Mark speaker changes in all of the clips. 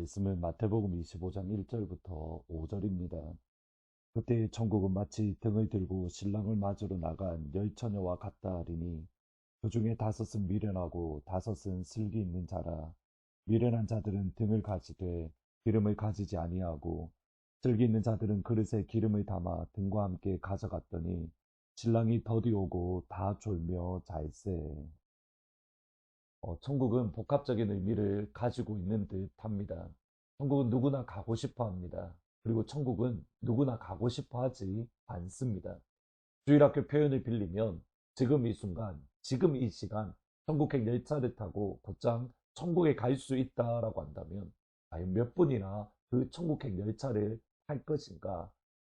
Speaker 1: 말씀은 마태복음 25장 1절부터 5절입니다. 그때 천국은 마치 등을 들고 신랑을 맞으러 나간 열 처녀와 같다 하리니 그 중에 다섯은 미련하고 다섯은 슬기 있는 자라. 미련한 자들은 등을 가지되 기름을 가지지 아니하고 슬기 있는 자들은 그릇에 기름을 담아 등과 함께 가져갔더니 신랑이 더디 오고 다 졸며 잘세. 천국은 복합적인 의미를 가지고 있는 듯 합니다. 천국은 누구나 가고 싶어 합니다. 그리고 천국은 누구나 가고 싶어 하지 않습니다. 주일학교 표현을 빌리면 지금 이 순간, 지금 이 시간, 천국행 열차를 타고 곧장 천국에 갈 수 있다라고 한다면 과연 몇 분이나 그 천국행 열차를 탈 것인가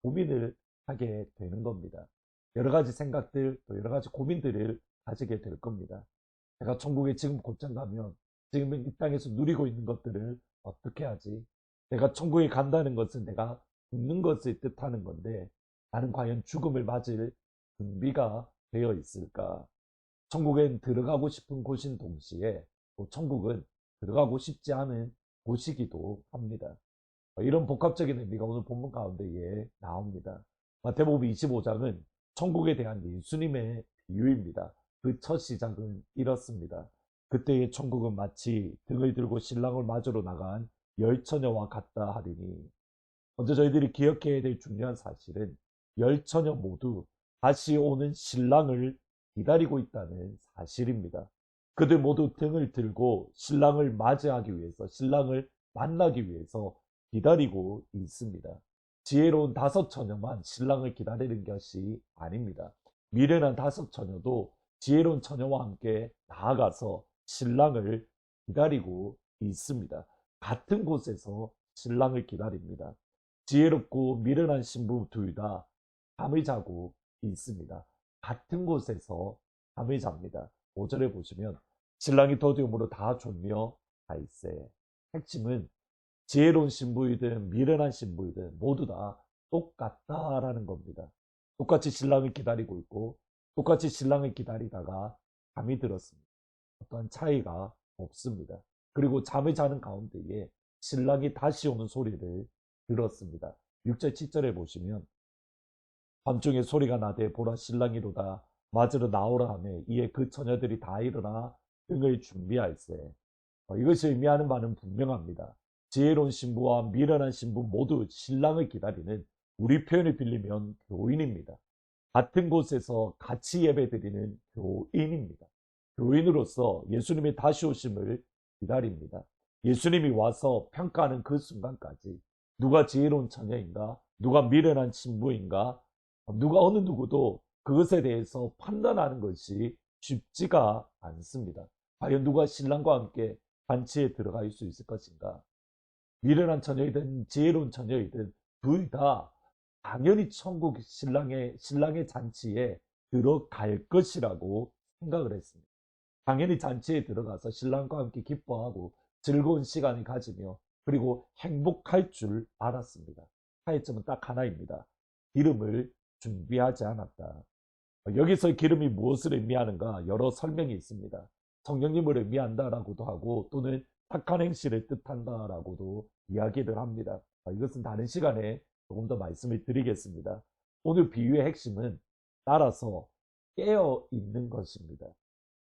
Speaker 1: 고민을 하게 되는 겁니다. 여러 가지 생각들, 또 여러 가지 고민들을 가지게 될 겁니다. 내가 천국에 지금 곧장 가면 지금 이 땅에서 누리고 있는 것들을 어떻게 하지? 내가 천국에 간다는 것은 내가 죽는 것을 뜻하는 건데 나는 과연 죽음을 맞을 준비가 되어 있을까? 천국엔 들어가고 싶은 곳인 동시에 또 천국은 들어가고 싶지 않은 곳이기도 합니다. 이런 복합적인 의미가 오늘 본문 가운데에 나옵니다. 마태복음 25장은 천국에 대한 예수님의 비유입니다. 그 첫 시작은 이렇습니다. 그때의 천국은 마치 등을 들고 신랑을 맞으러 나간 열 처녀와 같다 하리니, 먼저 저희들이 기억해야 될 중요한 사실은 열 처녀 모두 다시 오는 신랑을 기다리고 있다는 사실입니다. 그들 모두 등을 들고 신랑을 맞이하기 위해서, 신랑을 만나기 위해서 기다리고 있습니다. 지혜로운 다섯 처녀만 신랑을 기다리는 것이 아닙니다. 미련한 다섯 처녀도 지혜로운 처녀와 함께 나아가서 신랑을 기다리고 있습니다. 같은 곳에서 신랑을 기다립니다. 지혜롭고 미련한 신부 둘 다 잠을 자고 있습니다. 같은 곳에서 잠을 잡니다. 5절에 보시면 신랑이 더디움으로 다 졸며 갈세. 핵심은 지혜로운 신부이든 미련한 신부이든 모두 다 똑같다라는 겁니다. 똑같이 신랑을 기다리고 있고 똑같이 신랑을 기다리다가 잠이 들었습니다. 어떠한 차이가 없습니다. 그리고 잠을 자는 가운데에 신랑이 다시 오는 소리를 들었습니다. 6절 7절에 보시면 밤중에 소리가 나되 보라 신랑이로다 맞으러 나오라 하매 이에 그 처녀들이 다 일어나 등을 준비할세. 이것이 의미하는 바는 분명합니다. 지혜로운 신부와 미련한 신부 모두 신랑을 기다리는, 우리 표현을 빌리면 교인입니다. 같은 곳에서 같이 예배드리는 교인입니다. 교인으로서 예수님의 다시 오심을 기다립니다. 예수님이 와서 평가하는 그 순간까지 누가 지혜로운 처녀인가, 누가 미련한 신부인가, 누가 어느 누구도 그것에 대해서 판단하는 것이 쉽지가 않습니다. 과연 누가 신랑과 함께 잔치에 들어갈 수 있을 것인가? 미련한 처녀이든 지혜로운 처녀이든 둘 다 당연히 천국 신랑의 잔치에 들어갈 것이라고 생각을 했습니다. 당연히 잔치에 들어가서 신랑과 함께 기뻐하고 즐거운 시간을 가지며 그리고 행복할 줄 알았습니다. 차이점은 딱 하나입니다. 기름을 준비하지 않았다. 여기서 기름이 무엇을 의미하는가 여러 설명이 있습니다. 성령님을 의미한다라고도 하고 또는 착한 행실을 뜻한다라고도 이야기를 합니다. 이것은 다른 시간에 조금 더 말씀을 드리겠습니다. 오늘 비유의 핵심은 따라서 깨어 있는 것입니다.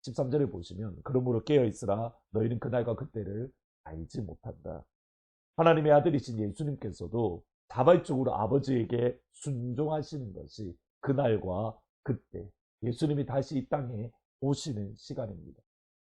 Speaker 1: 13절에 보시면 그러므로 깨어 있으라 너희는 그날과 그때를 알지 못한다. 하나님의 아들이신 예수님께서도 자발적으로 아버지에게 순종하시는 것이 그날과 그때 예수님이 다시 이 땅에 오시는 시간입니다.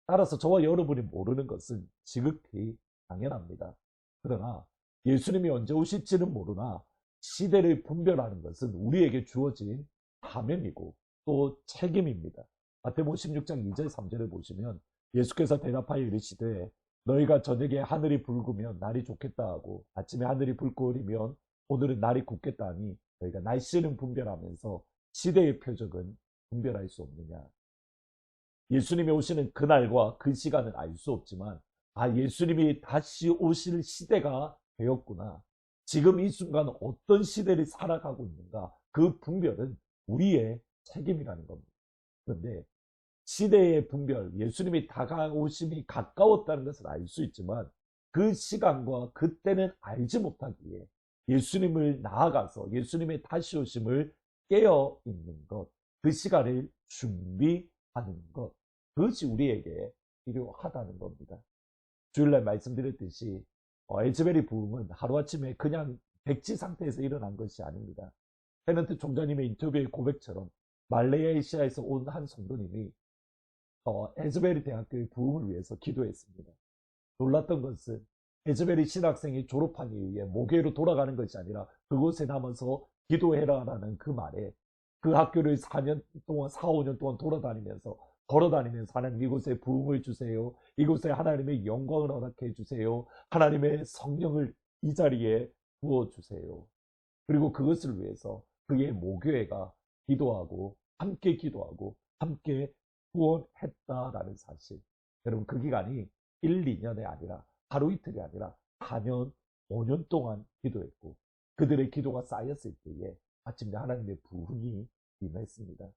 Speaker 1: 따라서 저와 여러분이 모르는 것은 지극히 당연합니다. 그러나 예수님이 언제 오실지는 모르나 시대를 분별하는 것은 우리에게 주어진 사명이고 또 책임입니다. 마태복음 16장 2절 3절을 보시면 예수께서 대답하여 이르시되 너희가 저녁에 하늘이 붉으면 날이 좋겠다 하고 아침에 하늘이 붉고 흐리면 오늘은 날이 굳겠다 하니 너희가 날씨는 분별하면서 시대의 표적은 분별할 수 없느냐. 예수님이 오시는 그날과 그 시간은 알 수 없지만 예수님이 다시 오실 시대가 되었구나. 지금 이 순간 어떤 시대를 살아가고 있는가. 그 분별은 우리의 책임이라는 겁니다. 그런데 시대의 분별, 예수님이 다가오심이 가까웠다는 것을 알 수 있지만 그 시간과 그때는 알지 못하기에 예수님을 나아가서 예수님의 다시 오심을 깨어 있는 것, 그 시간을 준비하는 것, 그것이 우리에게 필요하다는 겁니다. 주일날 말씀드렸듯이 에즈베리 부흥은 하루아침에 그냥 백지 상태에서 일어난 것이 아닙니다. 테넌트 총장님의 인터뷰의 고백처럼 말레이시아에서 온 한 성도님이 에즈베리 대학교의 부흥을 위해서 기도했습니다. 놀랐던 것은 에즈베리 신학생이 졸업한 이후에 모교로 돌아가는 것이 아니라 그곳에 남아서 기도해라라는 그 말에 그 학교를 4년 동안 4, 5년 동안 걸어다니면서 하나님 이곳에 부흥을 주세요. 이곳에 하나님의 영광을 허락해 주세요. 하나님의 성령을 이 자리에 부어주세요. 그리고 그것을 위해서 그의 모교회가 기도하고 함께 구원했다라는 사실. 여러분 그 기간이 1, 2년이 아니라 하루 이틀이 아니라 4년, 5년 동안 기도했고 그들의 기도가 쌓였을 때에 마침내 하나님의 부흥이 임했습니다.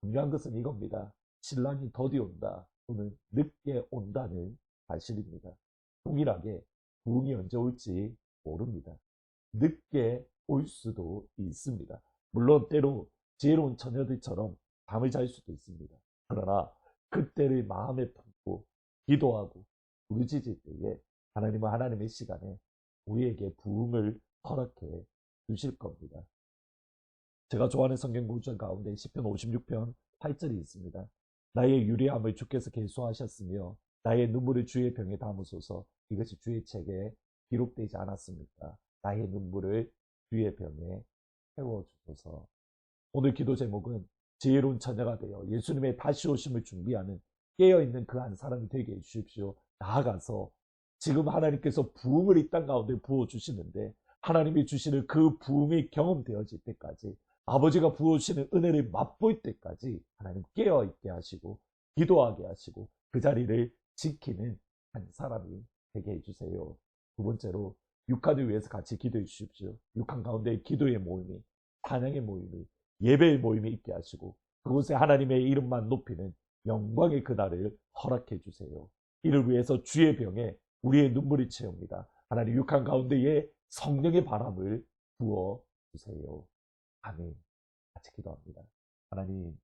Speaker 1: 중요한 것은 이겁니다. 신랑이 더디 온다 또는 늦게 온다는 사실입니다. 동일하게 부흥이 언제 올지 모릅니다. 늦게 올 수도 있습니다. 물론 때로 지혜로운 처녀들처럼 밤을 잘 수도 있습니다. 그러나 그때를 마음에 품고 기도하고 부르짖을 때에 하나님은 하나님의 시간에 우리에게 부흥을 허락해 주실 겁니다. 제가 좋아하는 성경 구절 가운데 시편 56편 8절이 있습니다. 나의 유리함을 주께서 계수하셨으며 나의 눈물을 주의 병에 담으소서. 이것이 주의 책에 기록되지 않았습니까? 나의 눈물을 주의 병에 태워주소서. 오늘 기도 제목은 지혜로운 처녀가 되어 예수님의 다시 오심을 준비하는 깨어있는 그 한 사람이 되게 해주십시오. 나아가서 지금 하나님께서 부흥을 이 땅 가운데 부어주시는데 하나님이 주시는 그 부흥이 경험되어질 때까지 아버지가 부어주시는 은혜를 맛볼 때까지 하나님 깨어있게 하시고 기도하게 하시고 그 자리를 지키는 한 사람이 되게 해주세요. 두 번째로 육한을 위해서 같이 기도해 주십시오. 육한 가운데 기도의 모임이, 찬양의 모임이, 예배의 모임이 있게 하시고 그곳에 하나님의 이름만 높이는 영광의 그날을 허락해 주세요. 이를 위해서 주의 병에 우리의 눈물이 채웁니다. 하나님 육한 가운데에 성령의 바람을 부어 주세요. 아멘. 같이 기도합니다. 하나님,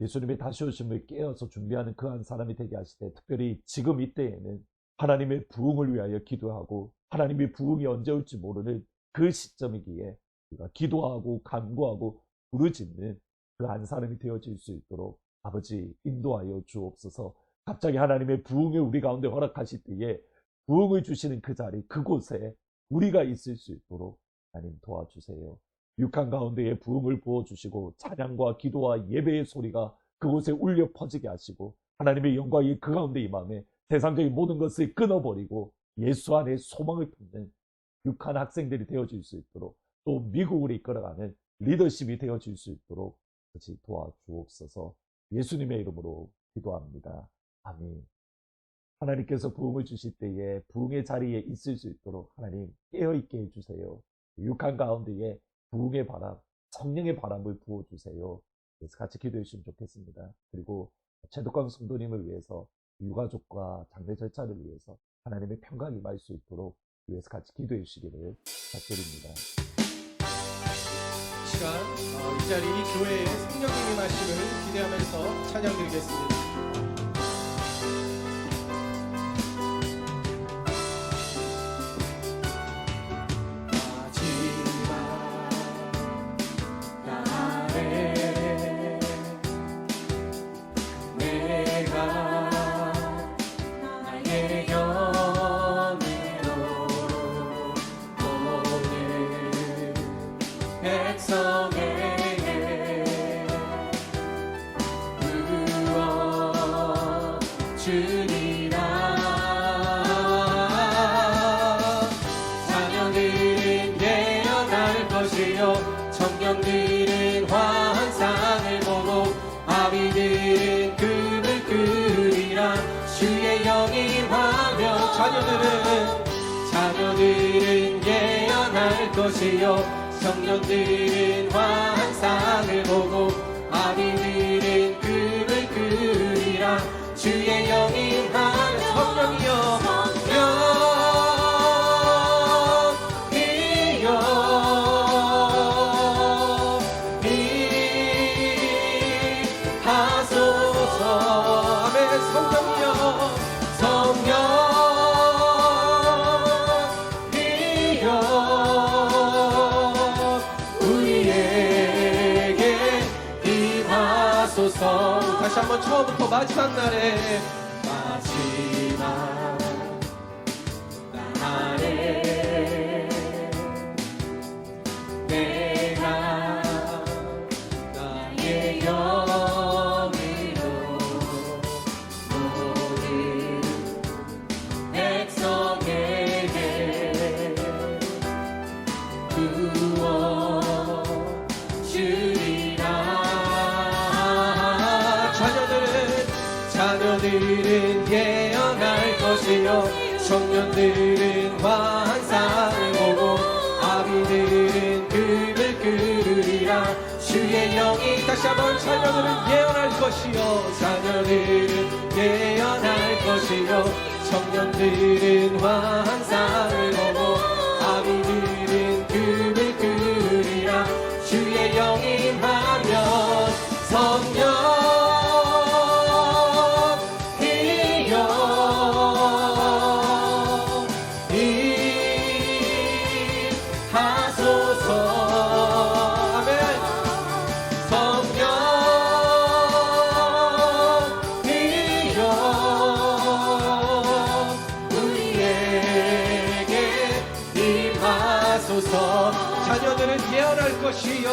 Speaker 1: 예수님의 다시 오심을 깨어서 준비하는 그 한 사람이 되게 하시되 특별히 지금 이때에는 하나님의 부흥을 위하여 기도하고 하나님의 부흥이 언제 올지 모르는 그 시점이기에 우리가 기도하고 간구하고 부르짖는 그 한 사람이 되어질 수 있도록 아버지 인도하여 주옵소서. 갑자기 하나님의 부흥을 우리 가운데 허락하실 때에 부흥을 주시는 그 자리 그곳에 우리가 있을 수 있도록 하나님 도와주세요. 육한 가운데에 부흥을 부어주시고 찬양과 기도와 예배의 소리가 그곳에 울려 퍼지게 하시고 하나님의 영광이 그 가운데 임함에 세상적인 모든 것을 끊어버리고 예수 안에 소망을 품는 육한 학생들이 되어질 수 있도록 또 미국을 이끌어가는 리더십이 되어질 수 있도록 같이 도와주옵소서. 예수님의 이름으로 기도합니다. 아멘. 하나님께서 부흥을 주실 때에 부흥의 자리에 있을 수 있도록 하나님 깨어있게 해주세요. 육한 가운데에 부흥의 바람, 성령의 바람을 부어주세요. 그래서 같이 기도해 주시면 좋겠습니다. 그리고 최덕광 성도님을 위해서 유가족과 장례 절차를 위해서 하나님의 평강이 임할 수 있도록 위해서 같이 기도해 주시기를 부탁드립니다.
Speaker 2: 이 시간 이 자리 교회의 성령님의 말씀을 기대하면서 찬양 드리겠습니다. 자녀들은 깨어날 것이요 청년들은 환상을 보고 아비들은 금을 끄리라 주의 영이 임하며 자녀들은 깨어날 것이요 청년들은 환상을 보고 아비들은 금을 끄리라 주의 영이 임하며 성령이여 한번 처음부터 마지막 날에
Speaker 3: 마지막 날에 내가 나의 영으로 모든 백성에게 부어주리라.
Speaker 2: 자녀들은 예언할 것이요 청년들은 환상을 보고 아비들은 금을 끄르리라. 주의 영이 다시 한번 자녀들은 예언할 것이요 자녀들은 예언할 것이요 청년들은 환상을 보고 아비들은 금을 끄르리라. 주의 영이 임하면 성령 자녀들은 예언할 것이요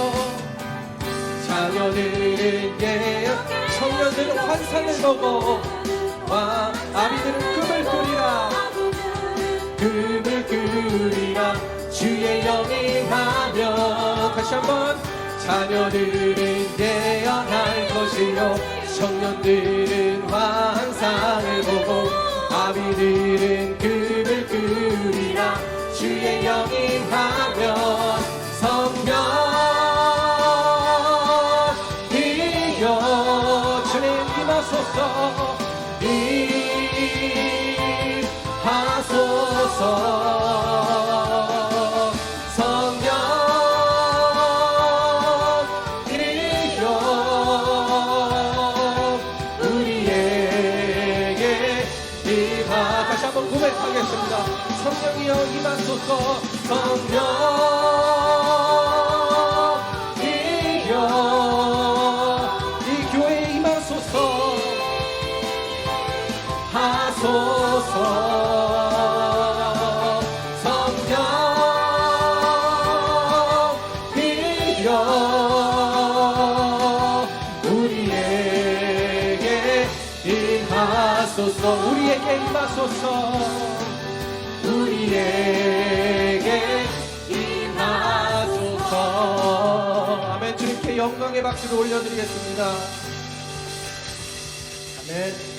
Speaker 2: 자녀들은 예언 청년들은 환상을 보고 아비들은 금을 끄리라. 금을 끄리라. 주의 영이 임하면 다시 한번 자녀들은 예언할 것이요 청년들은 환상을 보고 아비들은 금을 끄리라. 주의 영이 임하면 성령이여 주님 임하소서 임하소서. 성령이여 우리에게 임하. 다시 한번 고백하겠습니다. 성령이여 임하소서. 성령이여 이 교회에 임하소서 하소서. 성령이여 우리에게 임하소서. 우리에게 임하소서. 우리에게 임하소서. 아멘. 주님께 영광의 박수를 올려드리겠습니다. 아멘.